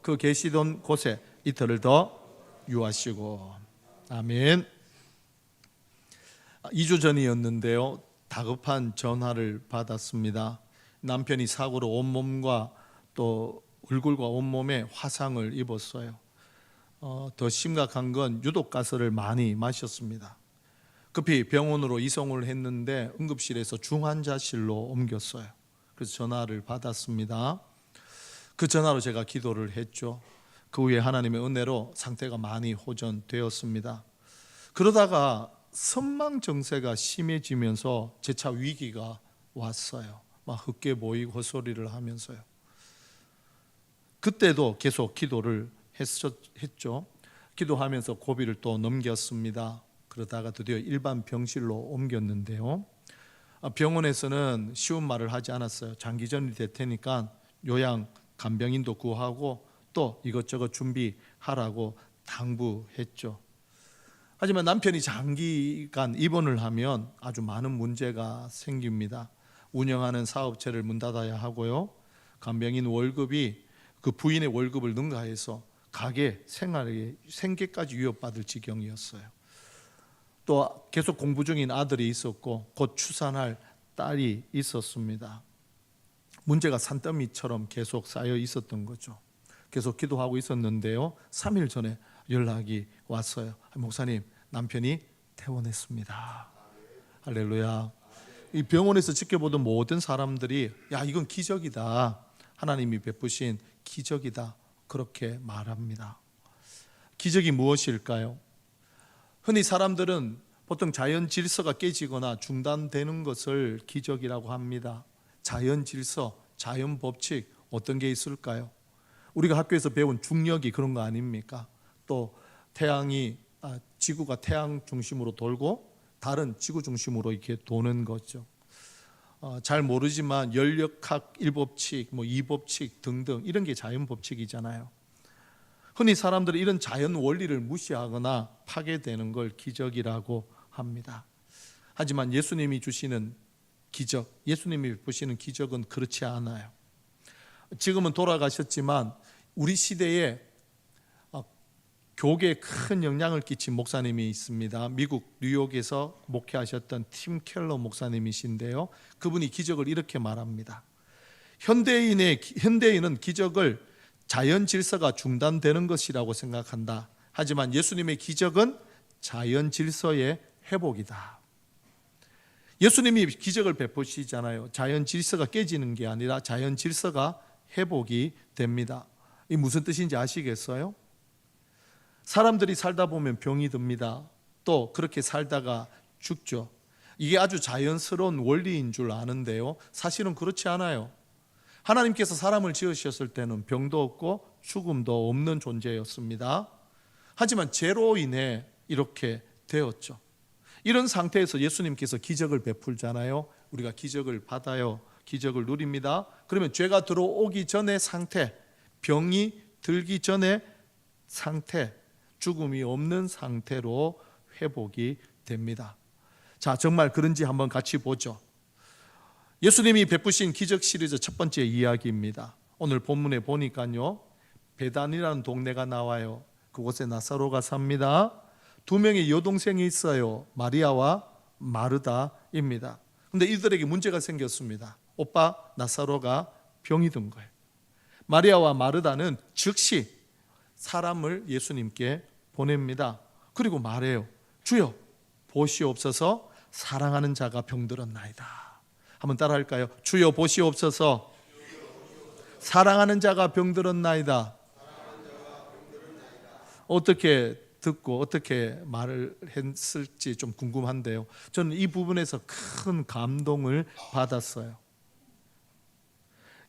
그 계시던 곳에 이틀을 더 유하시고. 아멘. 2주 전이었는데요, 다급한 전화를 받았습니다. 남편이 사고로 온몸과 또 얼굴과 온몸에 화상을 입었어요. 더 심각한 건 유독가스를 많이 마셨습니다. 급히 병원으로 이송을 했는데 응급실에서 중환자실로 옮겼어요. 그래서 전화를 받았습니다. 그 전화로 제가 기도를 했죠. 그 후에 하나님의 은혜로 상태가 많이 호전되었습니다. 그러다가 선망 정세가 심해지면서 재차 위기가 왔어요. 막 흑게 보이고 헛소리를 하면서요. 그때도 계속 기도를 했죠. 기도하면서 고비를 또 넘겼습니다. 그러다가 드디어 일반 병실로 옮겼는데요, 병원에서는 쉬운 말을 하지 않았어요. 장기전이 될 테니까 요양 간병인도 구하고 또 이것저것 준비하라고 당부했죠. 하지만 남편이 장기간 입원을 하면 아주 많은 문제가 생깁니다. 운영하는 사업체를 문 닫아야 하고요, 간병인 월급이 그 부인의 월급을 능가해서 가게 생활의 생계까지 위협받을 지경이었어요. 또 계속 공부 중인 아들이 있었고 곧 출산할 딸이 있었습니다. 문제가 산더미처럼 계속 쌓여 있었던 거죠. 계속 기도하고 있었는데요, 3일 전에 연락이 왔어요. 목사님, 남편이 퇴원했습니다. 할렐루야. 이 병원에서 지켜보던 모든 사람들이 야, 이건 기적이다, 하나님이 베푸신 기적이다, 그렇게 말합니다. 기적이 무엇일까요? 흔히 사람들은 보통 자연 질서가 깨지거나 중단되는 것을 기적이라고 합니다. 자연 질서, 자연 법칙, 어떤 게 있을까요? 우리가 학교에서 배운 중력이 그런 거 아닙니까? 또 지구가 태양 중심으로 돌고 달은 지구 중심으로 이렇게 도는 거죠. 잘 모르지만 연력학 1법칙, 2법칙 등등 이런 게 자연 법칙이잖아요. 흔히 사람들은 이런 자연 원리를 무시하거나 파괴되는 걸 기적이라고 합니다. 하지만 예수님이 주시는 기적, 예수님이 보시는 기적은 그렇지 않아요. 지금은 돌아가셨지만 우리 시대에 교계에 큰 영향을 끼친 목사님이 있습니다. 미국 뉴욕에서 목회하셨던 팀 켈러 목사님이신데요, 그분이 기적을 이렇게 말합니다. 현대인은 기적을 자연 질서가 중단되는 것이라고 생각한다. 하지만 예수님의 기적은 자연 질서의 회복이다. 예수님이 기적을 베푸시잖아요. 자연 질서가 깨지는 게 아니라 자연 질서가 회복이 됩니다. 이 무슨 뜻인지 아시겠어요? 사람들이 살다 보면 병이 듭니다. 또 그렇게 살다가 죽죠. 이게 아주 자연스러운 원리인 줄 아는데요, 사실은 그렇지 않아요. 하나님께서 사람을 지으셨을 때는 병도 없고 죽음도 없는 존재였습니다. 하지만 죄로 인해 이렇게 되었죠. 이런 상태에서 예수님께서 기적을 베풀잖아요. 우리가 기적을 받아요. 기적을 누립니다. 그러면 죄가 들어오기 전의 상태, 병이 들기 전의 상태, 죽음이 없는 상태로 회복이 됩니다. 자, 정말 그런지 한번 같이 보죠. 예수님이 베푸신 기적 시리즈 첫 번째 이야기입니다. 오늘 본문에 보니까요, 베단이라는 동네가 나와요. 그곳에 나사로가 삽니다. 두 명의 여동생이 있어요. 마리아와 마르다입니다. 그런데 이들에게 문제가 생겼습니다. 오빠 나사로가 병이 든 거예요. 마리아와 마르다는 즉시 사람을 예수님께 보냅니다. 그리고 말해요. 주여, 보시옵소서, 사랑하는 자가 병들었나이다. 한번 따라할까요? 주여 보시옵소서, 사랑하는 자가 병들었나이다. 어떻게 듣고 어떻게 말을 했을지 좀 궁금한데요, 저는 이 부분에서 큰 감동을 받았어요.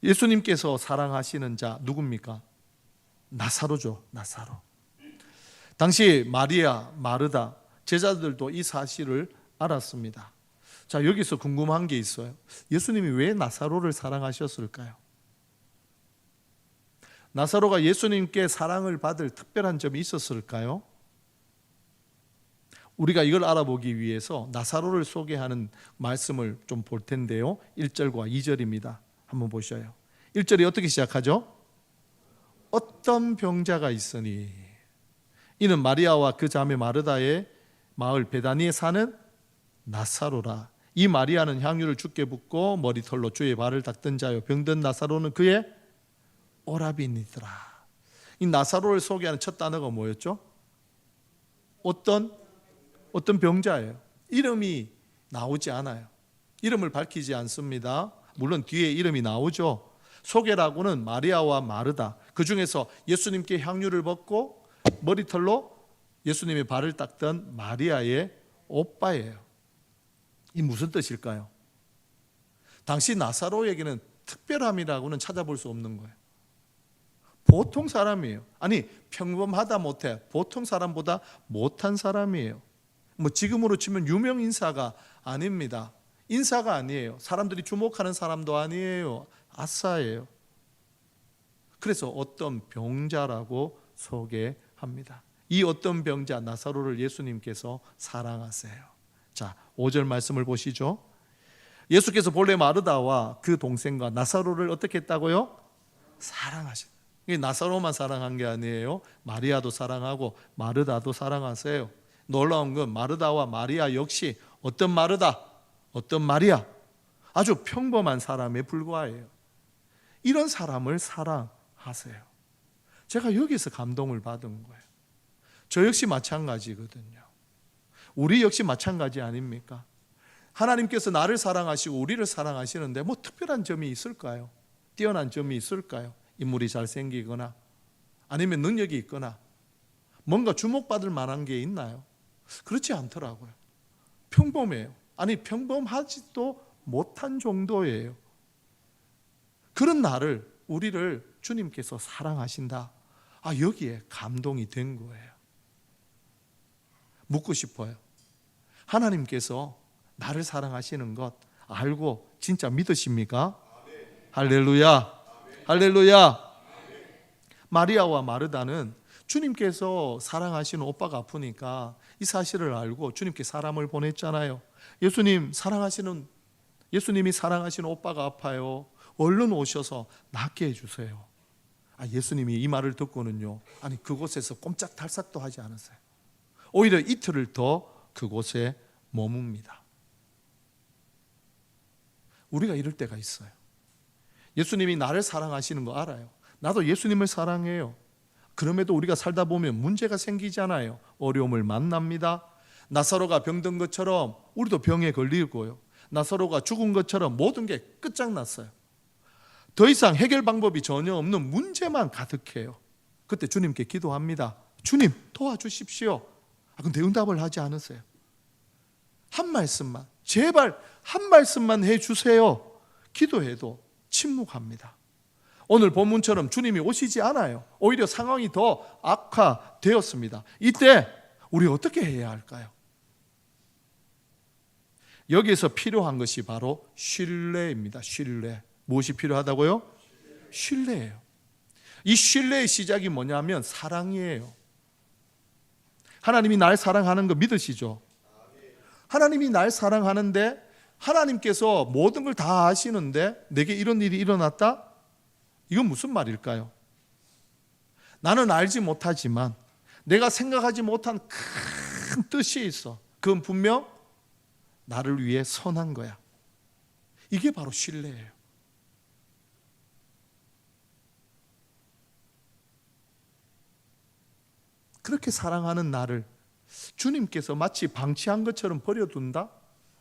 예수님께서 사랑하시는 자 누굽니까? 나사로죠. 나사로. 당시 마리아, 마르다 제자들도 이 사실을 알았습니다. 자, 여기서 궁금한 게 있어요. 예수님이 왜 나사로를 사랑하셨을까요? 나사로가 예수님께 사랑을 받을 특별한 점이 있었을까요? 우리가 이걸 알아보기 위해서 나사로를 소개하는 말씀을 좀 볼 텐데요, 1절과 2절입니다. 한번 보셔요. 1절이 어떻게 시작하죠? 어떤 병자가 있으니 이는 마리아와 그 자매 마르다의 마을 베다니에 사는 나사로라. 이 마리아는 향유를 주께 붓고 머리털로 주의 발을 닦던 자요 병든 나사로는 그의 오라비니더라. 이 나사로를 소개하는 첫 단어가 뭐였죠? 어떤 병자예요. 이름이 나오지 않아요. 이름을 밝히지 않습니다. 물론 뒤에 이름이 나오죠. 소개라고는 마리아와 마르다, 그 중에서 예수님께 향유를 붓고 머리털로 예수님의 발을 닦던 마리아의 오빠예요. 이 무슨 뜻일까요? 당시 나사로에게는 특별함이라고는 찾아볼 수 없는 거예요. 보통 사람이에요. 아니, 평범하다 못해 보통 사람보다 못한 사람이에요. 뭐 지금으로 치면 유명 인사가 아닙니다. 인사가 아니에요. 사람들이 주목하는 사람도 아니에요. 아싸예요. 그래서 어떤 병자라고 소개합니다. 이 어떤 병자 나사로를 예수님께서 사랑하세요. 자, 5절 말씀을 보시죠. 예수께서 본래 마르다와 그 동생과 나사로를 어떻게 했다고요? 사랑하셨어요. 나사로만 사랑한 게 아니에요. 마리아도 사랑하고 마르다도 사랑하세요. 놀라운 건 마르다와 마리아 역시 어떤 마르다, 어떤 마리아, 아주 평범한 사람에 불과해요. 이런 사람을 사랑하세요. 제가 여기서 감동을 받은 거예요. 저 역시 마찬가지거든요. 우리 역시 마찬가지 아닙니까? 하나님께서 나를 사랑하시고 우리를 사랑하시는데 뭐 특별한 점이 있을까요? 뛰어난 점이 있을까요? 인물이 잘생기거나 아니면 능력이 있거나 뭔가 주목받을 만한 게 있나요? 그렇지 않더라고요. 평범해요. 아니, 평범하지도 못한 정도예요. 그런 나를, 우리를 주님께서 사랑하신다. 여기에 감동이 된 거예요. 묻고 싶어요. 하나님께서 나를 사랑하시는 것 알고 진짜 믿으십니까? 할렐루야. 할렐루야. 마리아와 마르다는 주님께서 사랑하시는 오빠가 아프니까 이 사실을 알고 주님께 사람을 보냈잖아요. 예수님이 사랑하시는 오빠가 아파요. 얼른 오셔서 낫게 해주세요. 예수님이 이 말을 듣고는요, 그곳에서 꼼짝달싹도 하지 않았어요. 오히려 이틀을 더 그곳에 머뭅니다. 우리가 이럴 때가 있어요. 예수님이 나를 사랑하시는 거 알아요. 나도 예수님을 사랑해요. 그럼에도 우리가 살다 보면 문제가 생기잖아요. 어려움을 만납니다. 나사로가 병든 것처럼 우리도 병에 걸리고요. 나사로가 죽은 것처럼 모든 게 끝장났어요. 더 이상 해결 방법이 전혀 없는 문제만 가득해요. 그때 주님께 기도합니다. 주님, 도와주십시오. 근데 응답을 하지 않으세요. 한 말씀만, 제발 한 말씀만 해주세요. 기도해도 침묵합니다. 오늘 본문처럼 주님이 오시지 않아요. 오히려 상황이 더 악화되었습니다. 이때 우리 어떻게 해야 할까요? 여기에서 필요한 것이 바로 신뢰입니다. 신뢰. 무엇이 필요하다고요? 신뢰예요. 이 신뢰의 시작이 뭐냐면 사랑이에요. 하나님이 날 사랑하는 거 믿으시죠? 하나님이 날 사랑하는데 하나님께서 모든 걸 다 아시는데 내게 이런 일이 일어났다? 이건 무슨 말일까요? 나는 알지 못하지만 내가 생각하지 못한 큰 뜻이 있어. 그건 분명 나를 위해 선한 거야. 이게 바로 신뢰예요. 그렇게 사랑하는 나를 주님께서 마치 방치한 것처럼 버려둔다?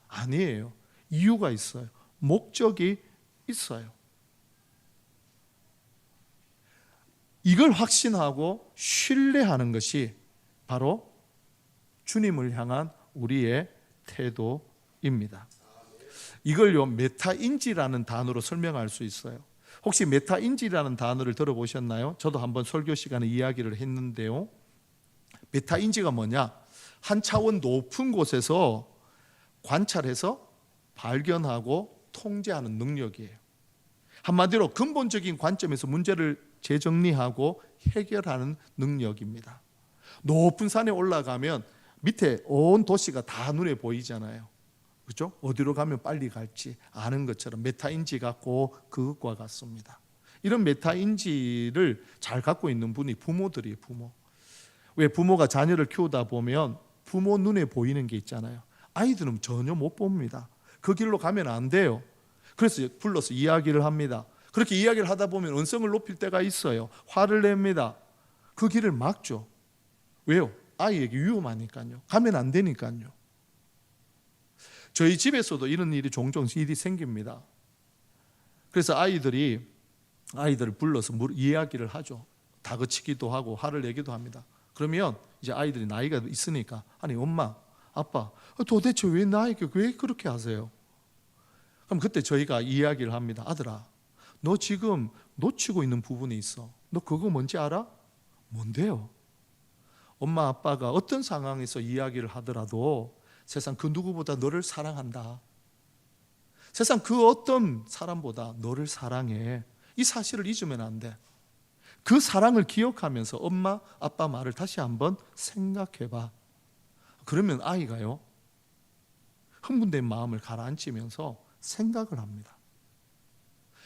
아니에요. 이유가 있어요. 목적이 있어요. 이걸 확신하고 신뢰하는 것이 바로 주님을 향한 우리의 태도입니다. 이걸요, 메타인지라는 단어로 설명할 수 있어요. 혹시 메타인지라는 단어를 들어보셨나요? 저도 한번 설교 시간에 이야기를 했는데요. 메타인지가 뭐냐? 한 차원 높은 곳에서 관찰해서 발견하고 통제하는 능력이에요. 한마디로 근본적인 관점에서 문제를 재정리하고 해결하는 능력입니다. 높은 산에 올라가면 밑에 온 도시가 다 눈에 보이잖아요. 그렇죠? 어디로 가면 빨리 갈지 아는 것처럼 메타인지가 꼭 그것과 같습니다. 이런 메타인지를 잘 갖고 있는 분이 부모들이에요. 부모. 왜 부모가 자녀를 키우다 보면 부모 눈에 보이는 게 있잖아요. 아이들은 전혀 못 봅니다. 그 길로 가면 안 돼요. 그래서 불러서 이야기를 합니다. 그렇게 이야기를 하다 보면 언성을 높일 때가 있어요. 화를 냅니다. 그 길을 막죠. 왜요? 아이에게 위험하니까요. 가면 안 되니까요. 저희 집에서도 이런 일이 종종 생깁니다. 그래서 아이들을 불러서 이야기를 하죠. 다그치기도 하고 화를 내기도 합니다. 그러면 이제 아이들이 나이가 있으니까, 아니 엄마, 아빠, 도대체 왜 나에게 왜 그렇게 하세요? 그럼 그때 저희가 이야기를 합니다. 아들아, 너 지금 놓치고 있는 부분이 있어. 너 그거 뭔지 알아? 뭔데요? 엄마 아빠가 어떤 상황에서 이야기를 하더라도 세상 그 누구보다 너를 사랑한다. 세상 그 어떤 사람보다 너를 사랑해. 이 사실을 잊으면 안 돼. 그 사랑을 기억하면서 엄마 아빠 말을 다시 한번 생각해봐. 그러면 아이가요, 흥분된 마음을 가라앉히면서 생각을 합니다.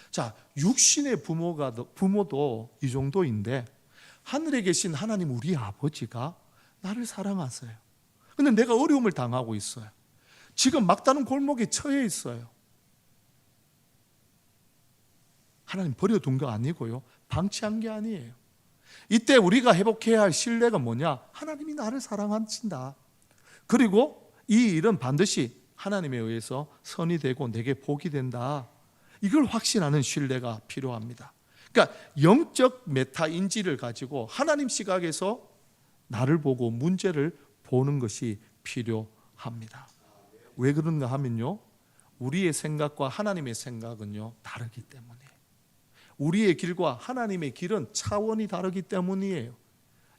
자, 육신의 부모도 이 정도인데 하늘에 계신 하나님 우리 아버지가 나를 사랑하세요. 근데 내가 어려움을 당하고 있어요. 지금 막다른 골목에 처해 있어요. 하나님 버려둔 거 아니고요, 방치한 게 아니에요. 이때 우리가 회복해야 할 신뢰가 뭐냐? 하나님이 나를 사랑하신다. 그리고 이 일은 반드시 하나님에 의해서 선이 되고 내게 복이 된다. 이걸 확신하는 신뢰가 필요합니다. 그러니까 영적 메타인지를 가지고 하나님 시각에서 나를 보고 문제를 보는 것이 필요합니다. 왜 그런가 하면요, 우리의 생각과 하나님의 생각은요 다르기 때문이에요. 우리의 길과 하나님의 길은 차원이 다르기 때문이에요.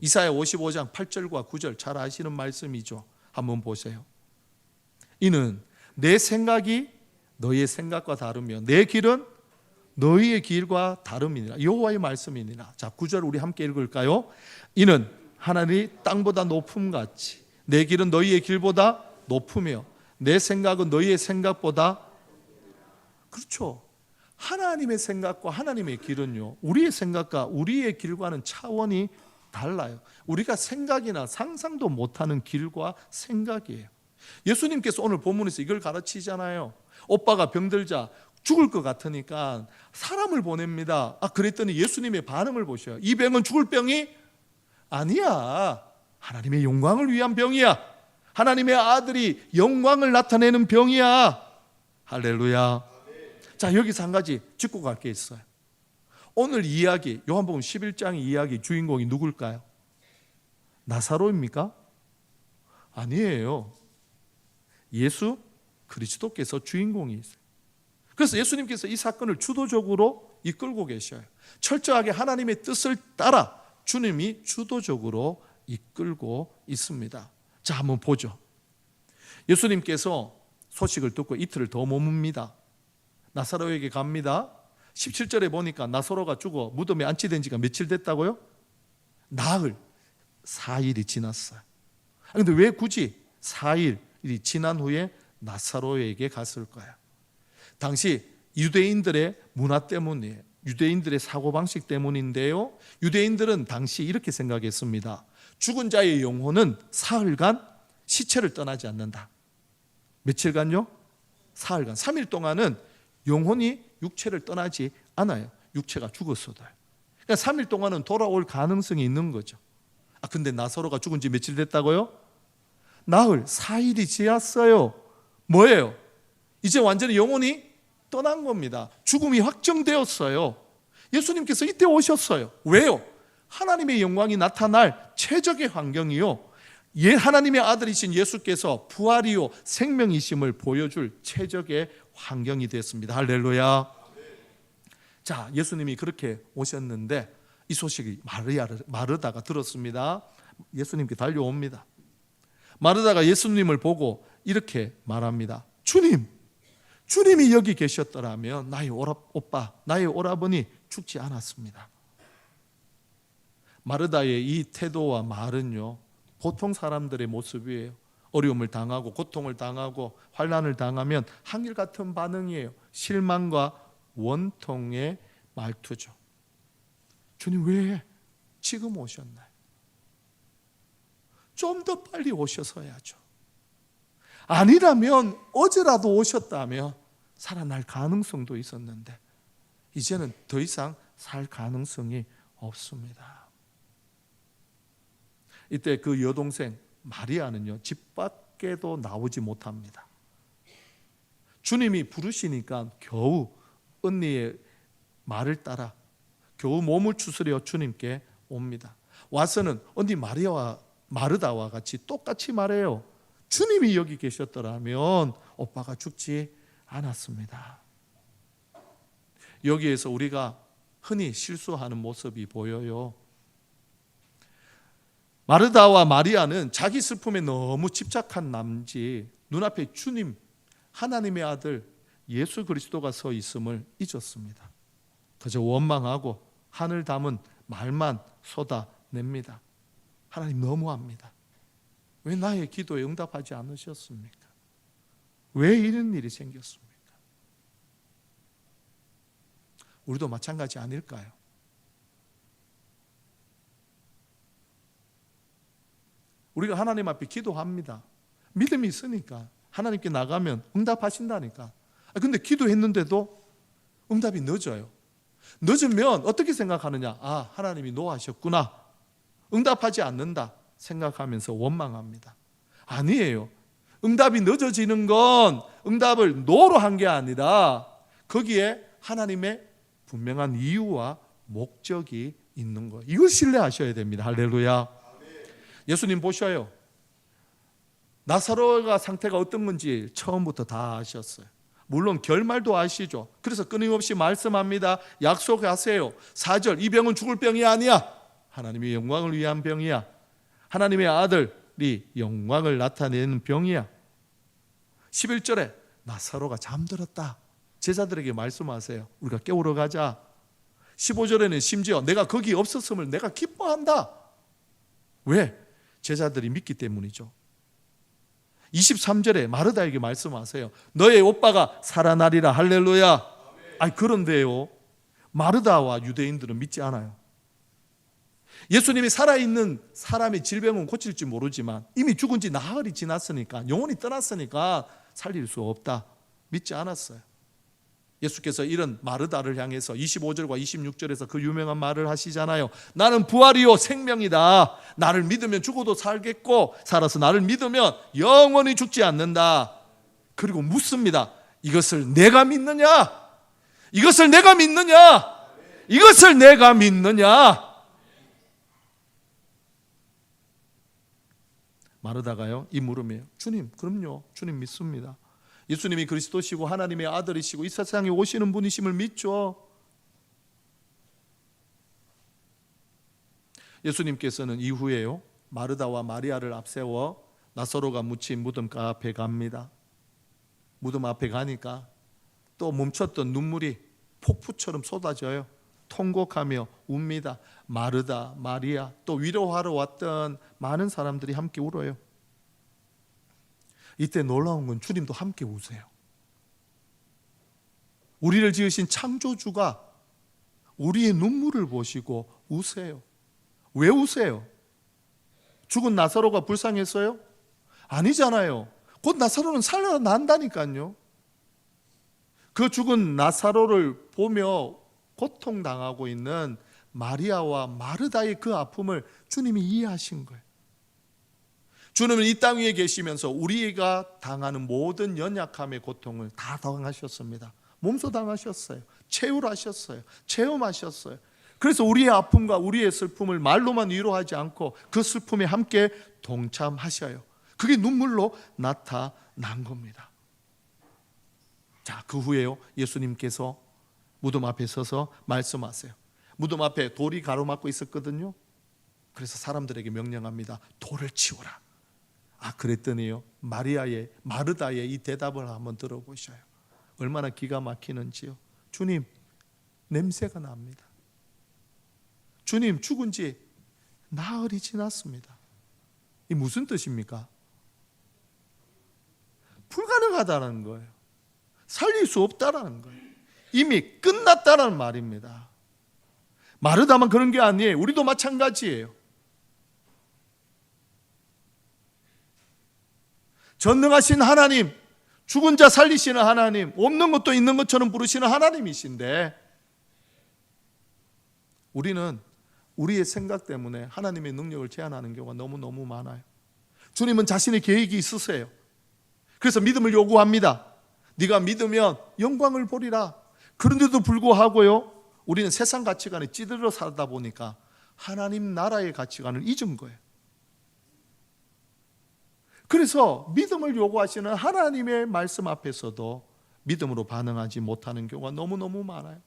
이사야 55장 8절과 9절 잘 아시는 말씀이죠. 한번 보세요. 이는 내 생각이 너희의 생각과 다르며 내 길은 너희의 길과 다름이니라. 여호와의 말씀이니라. 자, 9절 우리 함께 읽을까요? 이는 하늘이 땅보다 높음같이 내 길은 너희의 길보다 높으며 내 생각은 너희의 생각보다. 그렇죠. 하나님의 생각과 하나님의 길은요, 우리의 생각과 우리의 길과는 차원이 달라요. 우리가 생각이나 상상도 못하는 길과 생각이에요. 예수님께서 오늘 본문에서 이걸 가르치잖아요. 오빠가 병들자 죽을 것 같으니까 사람을 보냅니다. 그랬더니 예수님의 반응을 보셔요. 이 병은 죽을 병이 아니야. 하나님의 영광을 위한 병이야. 하나님의 아들이 영광을 나타내는 병이야. 할렐루야. 자, 여기서 한 가지 짚고 갈 게 있어요. 오늘 이야기, 요한복음 11장 이야기 주인공이 누굴까요? 나사로입니까? 아니에요. 예수 그리스도께서 주인공이 있어요. 그래서 예수님께서 이 사건을 주도적으로 이끌고 계셔요. 철저하게 하나님의 뜻을 따라 주님이 주도적으로 이끌고 있습니다. 자, 한번 보죠. 예수님께서 소식을 듣고 이틀을 더 머뭅니다. 나사로에게 갑니다. 17절에 보니까 나사로가 죽어 무덤에 안치된 지가 며칠 됐다고요? 나흘, 4일이 지났어요. 그런데 왜 굳이 4일이 지난 후에 나사로에게 갔을까요? 당시 유대인들의 문화 때문이에요. 유대인들의 사고방식 때문인데요, 유대인들은 당시 이렇게 생각했습니다. 죽은 자의 영혼은 사흘간 시체를 떠나지 않는다. 며칠간요? 사흘간, 3일 동안은 영혼이 육체를 떠나지 않아요. 육체가 죽었어도. 그러니까 3일 동안은 돌아올 가능성이 있는 거죠. 근데 나사로가 죽은 지 며칠 됐다고요? 나흘, 4일이 지났어요. 뭐예요? 이제 완전히 영혼이 떠난 겁니다. 죽음이 확정되었어요. 예수님께서 이때 오셨어요. 왜요? 하나님의 영광이 나타날 최적의 환경이요, 하나님의 아들이신 예수께서 부활이요 생명이심을 보여줄 최적의 환경이 됐습니다. 할렐루야. 자, 예수님이 그렇게 오셨는데 이 소식이 마르다가 들었습니다. 예수님께 달려옵니다. 마르다가 예수님을 보고 이렇게 말합니다. 주님이 여기 계셨더라면 나의 오빠, 나의 오라버니 죽지 않았습니다. 마르다의 이 태도와 말은요, 보통 사람들의 모습이에요. 어려움을 당하고 고통을 당하고 환난을 당하면 한결같은 반응이에요. 실망과 원통의 말투죠. 주님 왜 지금 오셨나요? 좀 더 빨리 오셔서야죠. 아니라면 어제라도 오셨다면 살아날 가능성도 있었는데 이제는 더 이상 살 가능성이 없습니다. 이때 그 여동생 마리아는요, 집 밖에도 나오지 못합니다. 주님이 부르시니까 겨우 언니의 말을 따라 겨우 몸을 추스려 주님께 옵니다. 와서는 언니 마르다와 같이 똑같이 말해요. 주님이 여기 계셨더라면 오빠가 죽지 않았습니다. 여기에서 우리가 흔히 실수하는 모습이 보여요. 마르다와 마리아는 자기 슬픔에 너무 집착한 남지 눈앞에 주님, 하나님의 아들 예수 그리스도가 서 있음을 잊었습니다. 그저 원망하고 하늘 담은 말만 쏟아냅니다. 하나님 너무합니다. 왜 나의 기도에 응답하지 않으셨습니까? 왜 이런 일이 생겼습니까? 우리도 마찬가지 아닐까요? 우리가 하나님 앞에 기도합니다. 믿음이 있으니까 하나님께 나가면 응답하신다니까. 근데 기도했는데도 응답이 늦어요. 늦으면 어떻게 생각하느냐? 아, 하나님이 노하셨구나. 응답하지 않는다 생각하면서 원망합니다. 아니에요. 응답이 늦어지는 건 응답을 노로 한 게 아니라 거기에 하나님의 분명한 이유와 목적이 있는 거예요. 이걸 신뢰하셔야 됩니다. 할렐루야. 예수님 보셔요. 나사로가 상태가 어떤 건지 처음부터 다 아셨어요. 물론 결말도 아시죠. 그래서 끊임없이 말씀합니다. 약속하세요. 4절, 이 병은 죽을 병이 아니야. 하나님의 영광을 위한 병이야. 하나님의 아들이 영광을 나타내는 병이야. 11절에 나사로가 잠들었다. 제자들에게 말씀하세요. 우리가 깨우러 가자. 15절에는 심지어 내가 거기 없었음을 내가 기뻐한다. 왜? 제자들이 믿기 때문이죠. 23절에 마르다에게 말씀하세요. 너의 오빠가 살아나리라. 할렐루야. 아니, 그런데요, 마르다와 유대인들은 믿지 않아요. 예수님이 살아있는 사람의 질병은 고칠지 모르지만 이미 죽은 지 나흘이 지났으니까, 영혼이 떠났으니까 살릴 수 없다. 믿지 않았어요. 예수께서 이런 마르다를 향해서 25절과 26절에서 그 유명한 말을 하시잖아요. 나는 부활이요 생명이다. 나를 믿으면 죽어도 살겠고 살아서 나를 믿으면 영원히 죽지 않는다. 그리고 묻습니다. 이것을 내가 믿느냐? 이것을 내가 믿느냐? 이것을 내가 믿느냐? 마르다가요, 이 물음이에요. 주님, 그럼요. 주님 믿습니다. 예수님이 그리스도시고 하나님의 아들이시고 이 세상에 오시는 분이심을 믿죠. 예수님께서는 이후에요, 마르다와 마리아를 앞세워 나사로가 묻힌 무덤가 앞에 갑니다. 무덤 앞에 가니까 또 멈췄던 눈물이 폭풍처럼 쏟아져요. 통곡하며 웁니다. 마르다, 마리아, 또 위로하러 왔던 많은 사람들이 함께 울어요. 이때 놀라운 건 주님도 함께 우세요. 우리를 지으신 창조주가 우리의 눈물을 보시고 우세요. 왜 우세요? 죽은 나사로가 불쌍했어요? 아니잖아요. 곧 나사로는 살아난다니까요. 그 죽은 나사로를 보며 고통당하고 있는 마리아와 마르다의 그 아픔을 주님이 이해하신 거예요. 주님은 이 땅 위에 계시면서 우리가 당하는 모든 연약함의 고통을 다 당하셨습니다. 몸소 당하셨어요. 체울하셨어요. 체험하셨어요. 그래서 우리의 아픔과 우리의 슬픔을 말로만 위로하지 않고 그 슬픔에 함께 동참하셔요. 그게 눈물로 나타난 겁니다. 자, 그 후에요, 예수님께서 무덤 앞에 서서 말씀하세요. 무덤 앞에 돌이 가로막고 있었거든요. 그래서 사람들에게 명령합니다. 돌을 치우라. 아, 그랬더니요, 마르다의 이 대답을 한번 들어보셔요. 얼마나 기가 막히는지요. 주님, 냄새가 납니다. 주님, 죽은 지 나흘이 지났습니다. 이 무슨 뜻입니까? 불가능하다는 거예요. 살릴 수 없다라는 거예요. 이미 끝났다는 말입니다. 마르다만 그런 게 아니에요. 우리도 마찬가지예요. 전능하신 하나님, 죽은 자 살리시는 하나님, 없는 것도 있는 것처럼 부르시는 하나님이신데 우리는 우리의 생각 때문에 하나님의 능력을 제한하는 경우가 너무너무 많아요. 주님은 자신의 계획이 있으세요. 그래서 믿음을 요구합니다. 네가 믿으면 영광을 보리라. 그런데도 불구하고요, 우리는 세상 가치관에 찌들어 살다 보니까 하나님 나라의 가치관을 잊은 거예요. 그래서 믿음을 요구하시는 하나님의 말씀 앞에서도 믿음으로 반응하지 못하는 경우가 너무너무 많아요.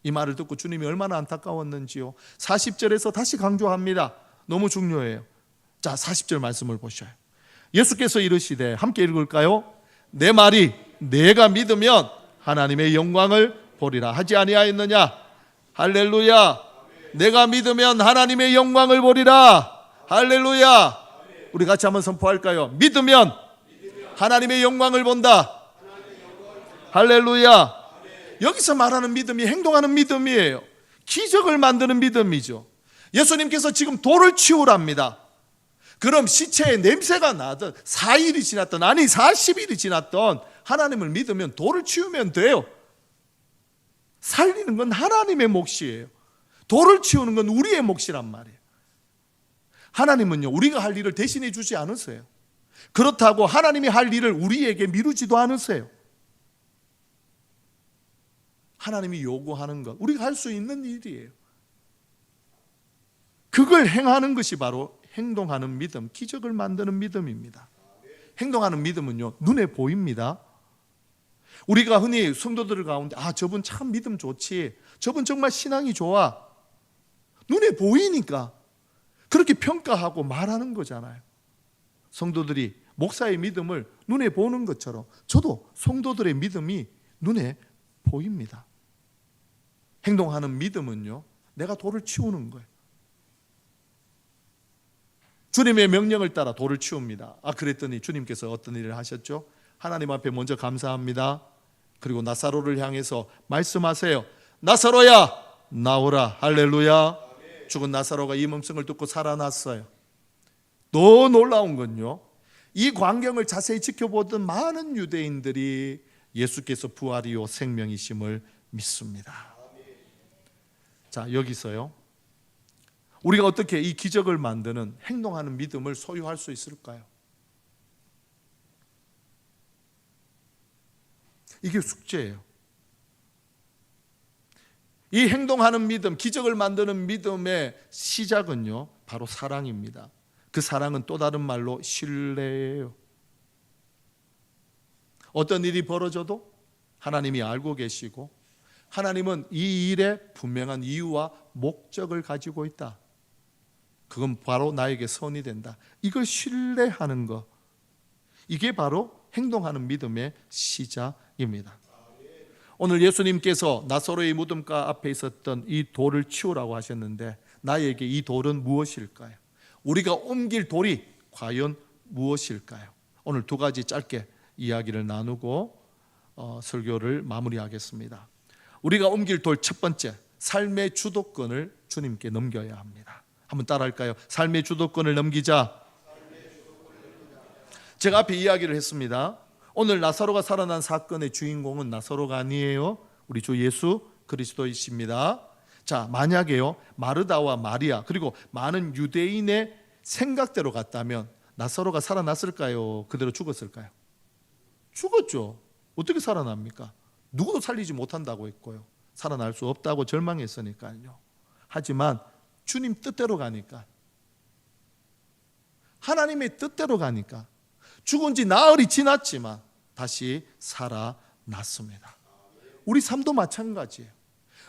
이 말을 듣고 주님이 얼마나 안타까웠는지요. 40절에서 다시 강조합니다. 너무 중요해요. 자, 40절 말씀을 보셔요. 예수께서 이르시되, 함께 읽을까요? 내 말이 내가 믿으면 하나님의 영광을 보리라 하지 아니하였느냐? 할렐루야. 내가 믿으면 하나님의 영광을 보리라. 할렐루야. 우리 같이 한번 선포할까요? 믿으면 하나님의 영광을 본다. 할렐루야. 여기서 말하는 믿음이 행동하는 믿음이에요. 기적을 만드는 믿음이죠. 예수님께서 지금 돌을 치우랍니다. 그럼 시체에 냄새가 나든 4일이 지났든 아니 40일이 지났든 하나님을 믿으면 돌을 치우면 돼요. 살리는 건 하나님의 몫이에요. 돌을 치우는 건 우리의 몫이란 말이에요. 하나님은요, 우리가 할 일을 대신해 주지 않으세요. 그렇다고 하나님이 할 일을 우리에게 미루지도 않으세요. 하나님이 요구하는 것, 우리가 할 수 있는 일이에요. 그걸 행하는 것이 바로 행동하는 믿음, 기적을 만드는 믿음입니다. 행동하는 믿음은요, 눈에 보입니다. 우리가 흔히 성도들 가운데 저분 참 믿음 좋지, 저분 정말 신앙이 좋아, 눈에 보이니까 그렇게 평가하고 말하는 거잖아요. 성도들이 목사의 믿음을 눈에 보는 것처럼 저도 성도들의 믿음이 눈에 보입니다. 행동하는 믿음은요, 내가 돌을 치우는 거예요. 주님의 명령을 따라 돌을 치웁니다. 그랬더니 주님께서 어떤 일을 하셨죠? 하나님 앞에 먼저 감사합니다. 그리고 나사로를 향해서 말씀하세요. 나사로야, 나오라. 할렐루야. 죽은 나사로가 이 음성을 듣고 살아났어요. 더 놀라운 건요, 이 광경을 자세히 지켜보던 많은 유대인들이 예수께서 부활이요 생명이심을 믿습니다. 자, 여기서요, 우리가 어떻게 이 기적을 만드는 행동하는 믿음을 소유할 수 있을까요? 이게 숙제예요. 이 행동하는 믿음, 기적을 만드는 믿음의 시작은요, 바로 사랑입니다. 그 사랑은 또 다른 말로 신뢰예요. 어떤 일이 벌어져도 하나님이 알고 계시고 하나님은 이 일에 분명한 이유와 목적을 가지고 있다. 그건 바로 나에게 선이 된다. 이걸 신뢰하는 것, 이게 바로 행동하는 믿음의 시작입니다. 오늘 예수님께서 나사로의 무덤가 앞에 있었던 이 돌을 치우라고 하셨는데, 나에게 이 돌은 무엇일까요? 우리가 옮길 돌이 과연 무엇일까요? 오늘 두 가지 짧게 이야기를 나누고 설교를 마무리하겠습니다. 우리가 옮길 돌 첫 번째, 삶의 주도권을 주님께 넘겨야 합니다. 한번 따라할까요? 삶의 주도권을 넘기자. 제가 앞에 이야기를 했습니다. 오늘 나사로가 살아난 사건의 주인공은 나사로가 아니에요. 우리 주 예수 그리스도이십니다. 자, 만약에요, 마르다와 마리아 그리고 많은 유대인의 생각대로 갔다면 나사로가 살아났을까요? 그대로 죽었을까요? 죽었죠. 어떻게 살아납니까? 누구도 살리지 못한다고 했고요, 살아날 수 없다고 절망했으니까요. 하지만 주님 뜻대로 가니까, 하나님의 뜻대로 가니까 죽은 지 나흘이 지났지만 다시 살아났습니다. 우리 삶도 마찬가지예요.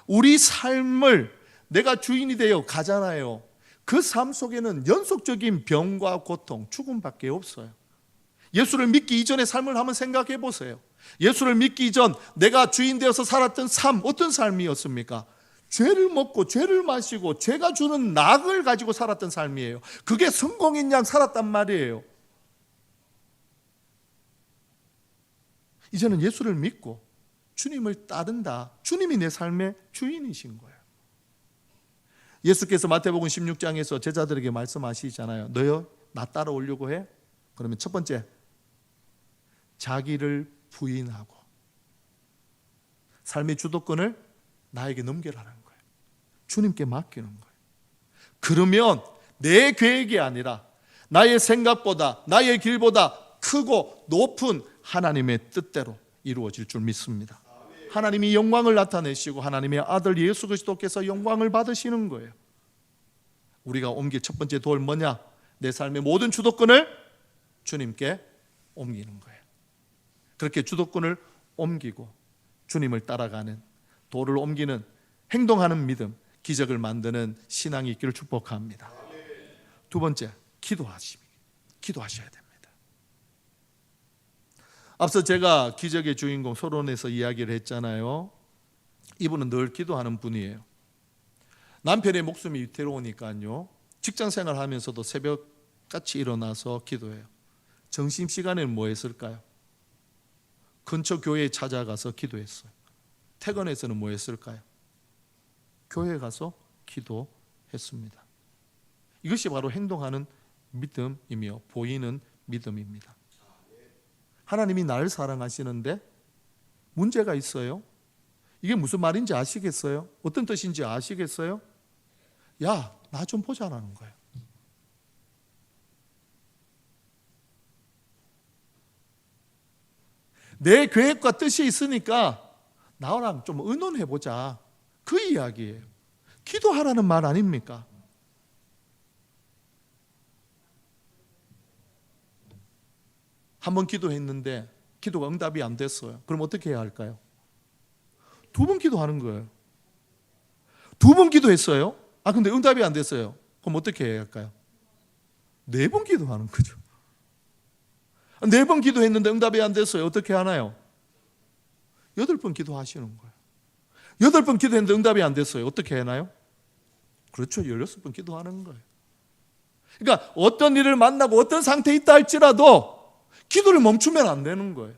우리 삶을 내가 주인이 되어 가잖아요. 그 삶 속에는 연속적인 병과 고통, 죽음밖에 없어요. 예수를 믿기 이전의 삶을 한번 생각해 보세요. 예수를 믿기 이전 내가 주인 되어서 살았던 삶, 어떤 삶이었습니까? 죄를 먹고 죄를 마시고 죄가 주는 낙을 가지고 살았던 삶이에요. 그게 성공인 양 살았단 말이에요. 이제는 예수를 믿고 주님을 따른다. 주님이 내 삶의 주인이신 거예요. 예수께서 마태복음 16장에서 제자들에게 말씀하시잖아요. 너요 나 따라오려고 해? 그러면 첫 번째, 자기를 부인하고 삶의 주도권을 나에게 넘겨라는 거예요. 주님께 맡기는 거예요. 그러면 내 계획이 아니라 나의 생각보다, 나의 길보다 크고 높은 하나님의 뜻대로 이루어질 줄 믿습니다. 하나님이 영광을 나타내시고 하나님의 아들 예수 그리스도께서 영광을 받으시는 거예요. 우리가 옮길 첫 번째 도를 뭐냐? 내 삶의 모든 주도권을 주님께 옮기는 거예요. 그렇게 주도권을 옮기고 주님을 따라가는, 도를 옮기는, 행동하는 믿음, 기적을 만드는 신앙이 있기를 축복합니다. 두 번째, 기도하셔야 됩니다. 앞서 제가 기적의 주인공 서론에서 이야기를 했잖아요. 이분은 늘 기도하는 분이에요. 남편의 목숨이 위태로우니까요, 직장생활 하면서도 새벽같이 일어나서 기도해요. 점심시간에는 뭐 했을까요? 근처 교회에 찾아가서 기도했어요. 퇴근해서는 뭐 했을까요? 교회에 가서 기도했습니다. 이것이 바로 행동하는 믿음이며 보이는 믿음입니다. 하나님이 나를 사랑하시는데 문제가 있어요? 이게 무슨 말인지 아시겠어요? 어떤 뜻인지 아시겠어요? 야, 나 좀 보자라는 거예요. 내 계획과 뜻이 있으니까 나랑 좀 의논해보자, 그 이야기예요. 기도하라는 말 아닙니까? 한 번 기도했는데 기도가 응답이 안 됐어요. 그럼 어떻게 해야 할까요? 두 번 기도하는 거예요. 두 번 기도했어요. 근데 응답이 안 됐어요. 그럼 어떻게 해야 할까요? 네 번 기도하는 거죠. 네 번 기도했는데 응답이 안 됐어요. 어떻게 하나요? 8번 기도하시는 거예요. 8번 기도했는데 응답이 안 됐어요. 어떻게 하나요? 그렇죠. 16번 기도하는 거예요. 그러니까 어떤 일을 만나고 어떤 상태에 있다 할지라도 기도를 멈추면 안 되는 거예요.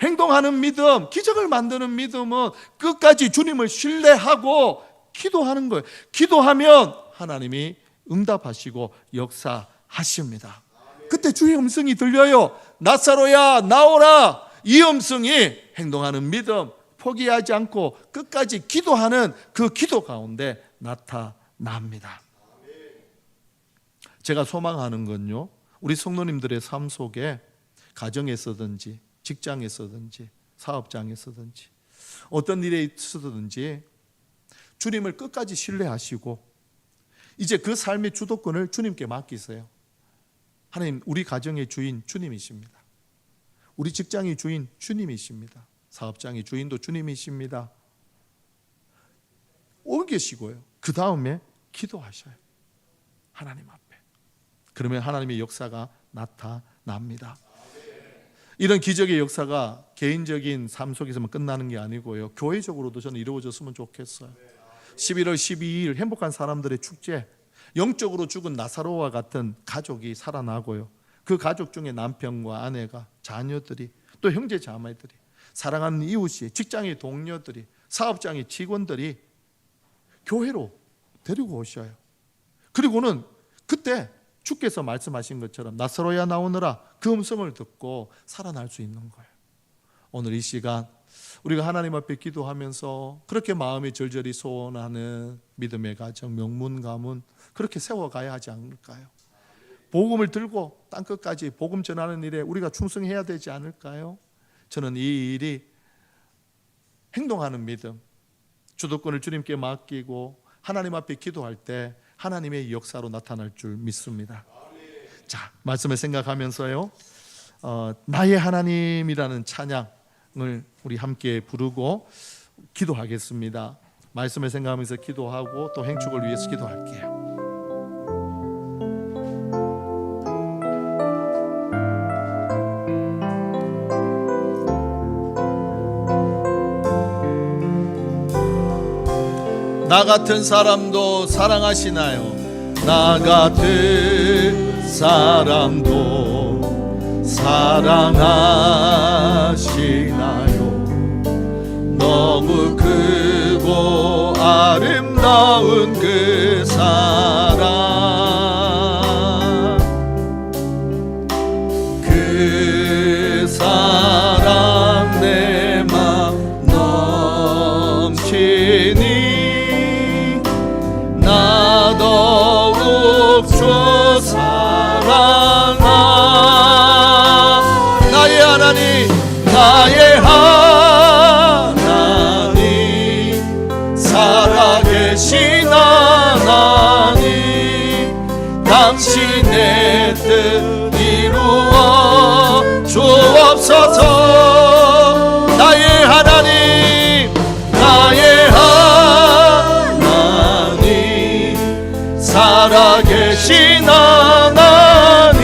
행동하는 믿음, 기적을 만드는 믿음은 끝까지 주님을 신뢰하고 기도하는 거예요. 기도하면 하나님이 응답하시고 역사하십니다. 그때 주의 음성이 들려요. 나사로야 나오라. 이 음성이 행동하는 믿음, 포기하지 않고 끝까지 기도하는 그 기도 가운데 나타납니다. 제가 소망하는 건요, 우리 성도님들의 삶 속에 가정에서든지 직장에서든지 사업장에서든지 어떤 일에 있어서든지 주님을 끝까지 신뢰하시고 이제 그 삶의 주도권을 주님께 맡기세요. 하나님, 우리 가정의 주인 주님이십니다. 우리 직장의 주인 주님이십니다. 사업장의 주인도 주님이십니다. 옮기시고요, 그 다음에 기도하셔요. 하나님 앞에. 그러면 하나님의 역사가 나타납니다. 이런 기적의 역사가 개인적인 삶 속에서만 끝나는 게 아니고요, 교회적으로도 저는 이루어졌으면 좋겠어요. 11월 12일 행복한 사람들의 축제, 영적으로 죽은 나사로와 같은 가족이 살아나고요, 그 가족 중에 남편과 아내가, 자녀들이, 또 형제 자매들이, 사랑하는 이웃이, 직장의 동료들이, 사업장의 직원들이 교회로 데리고 오셔요. 그리고는 그때 주께서 말씀하신 것처럼 나사로야 나오너라, 그 음성을 듣고 살아날 수 있는 거예요. 오늘 이 시간 우리가 하나님 앞에 기도하면서 그렇게 마음이 절절히 소원하는 믿음의 가정, 명문 가문 그렇게 세워가야 하지 않을까요? 복음을 들고 땅끝까지 복음 전하는 일에 우리가 충성해야 되지 않을까요? 저는 이 일이 행동하는 믿음, 주도권을 주님께 맡기고 하나님 앞에 기도할 때 하나님의 역사로 나타날 줄 믿습니다. 자, 말씀을 생각하면서요, 나의 하나님이라는 찬양을 우리 함께 부르고 기도하겠습니다. 말씀을 생각하면서 기도하고 또 행축을 위해서 기도할게요. 나 같은 사람도 사랑하시나요? 나 같은 사람도 사랑하시나요? 너무 크고 아름다운 그 사랑, 그 사랑 내 맘 넘치니 나 더욱 주 사랑하. 나의 하나님, 나의 하나님, 살아계신 하나님, 당신의 뜻 이루어 주옵소서. 나의 하나님, 나의 하나님, 살아계신 하나님,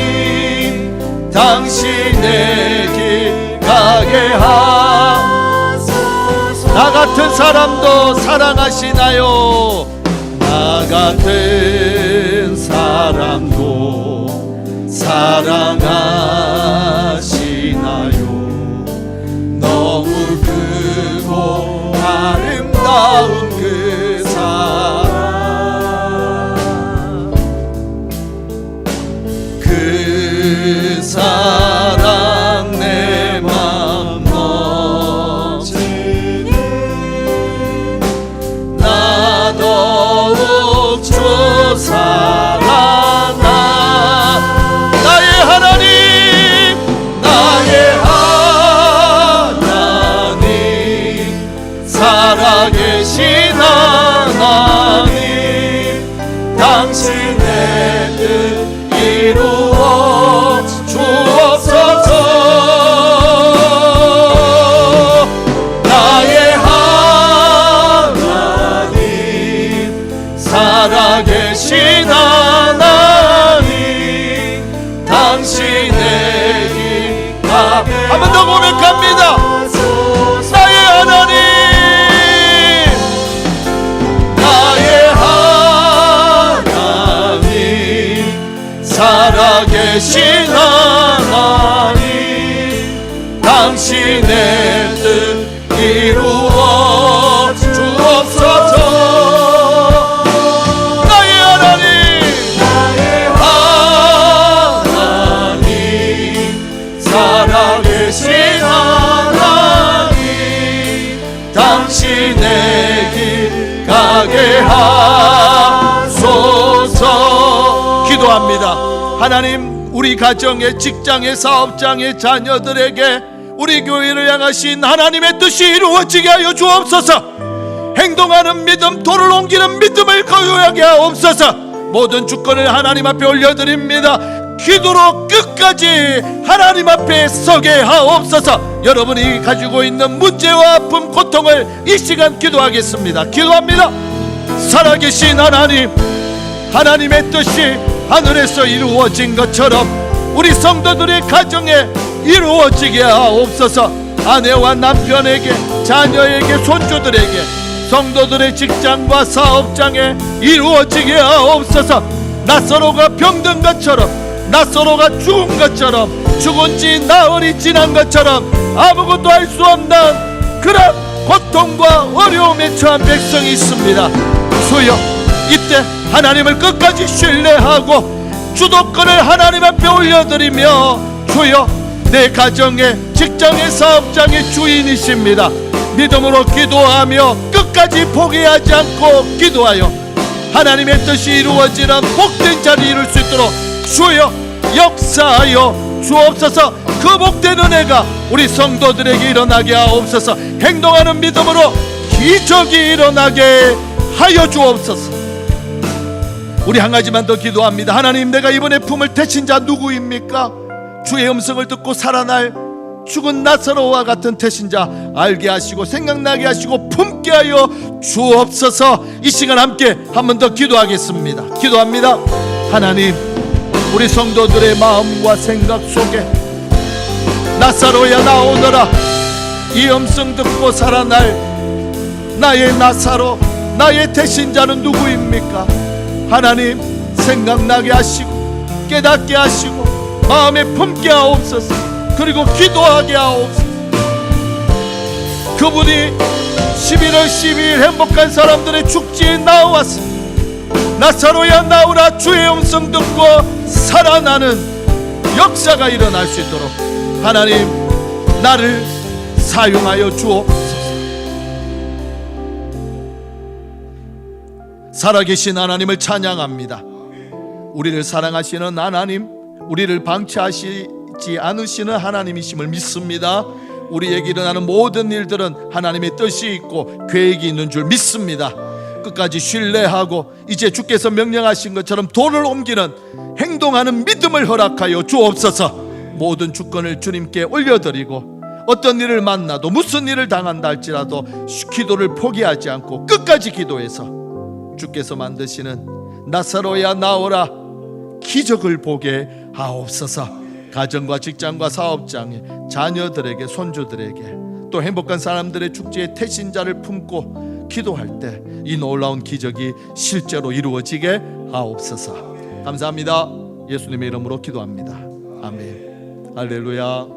당신의 길 가게 하소서. 나 같은 사람도 사랑하시나요? 나 같은 사람도 사랑하시나요? 너무 크고 아름다운 그 사랑, 그 사랑 내 맘 넘치니 나 더욱 주 사랑하. 나의 하나님, 나의 하나님, 살아계신 하나님, 당신의 뜻 이루어 주옵소서. 나의 하나님, 살아계신 하나님, 당신의 길 가게. 한 번 더 고백합니다. 나의 하나님, 나의 하나님, 살아계신 하나님, 당신의 뜻 이루어 주옵소서. 나의 하나님, 나의 하나님, 살아계신 하나님, 당신의 길 가게 하소서. 기도합니다. 하나님, 우리 가정에, 직장에, 사업장에, 자녀들에게 우리 교회를 향하신 하나님의 뜻이 이루어지게 하여 주옵소서. 행동하는 믿음, 도를 옮기는 믿음을 거유하게 하옵소서. 모든 주권을 하나님 앞에 올려드립니다. 기도로 끝까지 하나님 앞에 서게 하옵소서. 여러분이 가지고 있는 문제와 아픔, 고통을 이 시간 기도하겠습니다. 기도합니다. 살아계신 하나님, 하나님의 뜻이 하늘에서 이루어진 것처럼 우리 성도들의 가정에 이루어지게 하옵소서. 아내와 남편에게, 자녀에게, 손주들에게, 성도들의 직장과 사업장에 이루어지게 하옵소서. 낯서로가 병든 것처럼, 낯서로가 죽은 것처럼, 죽은 지 나흘이 지난 것처럼 아무것도 할 수 없는 그런 고통과 어려움에 처한 백성이 있습니다. 주여, 이때 하나님을 끝까지 신뢰하고 주도권을 하나님 앞에 올려드리며, 주여, 내 가정의, 직장의, 사업장의 주인이십니다. 믿음으로 기도하며 끝까지 포기하지 않고 기도하여 하나님의 뜻이 이루어지는 복된 자리 이룰 수 있도록 주여 역사하여 주옵소서. 그 복된 은혜가 우리 성도들에게 일어나게 하옵소서. 행동하는 믿음으로 기적이 일어나게 하여 주옵소서. 우리 한 가지만 더 기도합니다. 하나님, 내가 이번에 품을 태신 자 누구입니까? 주의 음성을 듣고 살아날 죽은 나사로와 같은 태신자 알게 하시고 생각나게 하시고 품게 하여 주옵소서. 이 시간 함께 한 번 더 기도하겠습니다. 기도합니다. 하나님, 우리 성도들의 마음과 생각 속에 나사로야 나오너라, 이 음성 듣고 살아날 나의 나사로, 나의 태신자는 누구입니까? 하나님, 생각나게 하시고 깨닫게 하시고 마음에 품게 하옵소서. 그리고 기도하게 하옵소서. 그분이 11월 12일 행복한 사람들의 축제에 나와서 나사로야 나오라 주의 음성 듣고 살아나는 역사가 일어날 수 있도록 하나님 나를 사용하여 주옵소서. 살아계신 하나님을 찬양합니다. 우리를 사랑하시는 하나님, 우리를 방치하시지 않으시는 하나님이심을 믿습니다. 우리에게 일어나는 모든 일들은 하나님의 뜻이 있고 계획이 있는 줄 믿습니다. 끝까지 신뢰하고 이제 주께서 명령하신 것처럼 돈을 옮기는 행동하는 믿음을 허락하여 주옵소서. 모든 주권을 주님께 올려드리고 어떤 일을 만나도 무슨 일을 당한다 할지라도 기도를 포기하지 않고 끝까지 기도해서 주께서 만드시는 나사로야 나오라 기적을 보게 하옵소서. 가정과 직장과 사업장에 자녀들에게 손주들에게 또 행복한 사람들의 축제에 태신자를 품고 기도할 때 이 놀라운 기적이 실제로 이루어지게 하옵소서. 감사합니다. 예수님의 이름으로 기도합니다. 아멘. 할렐루야.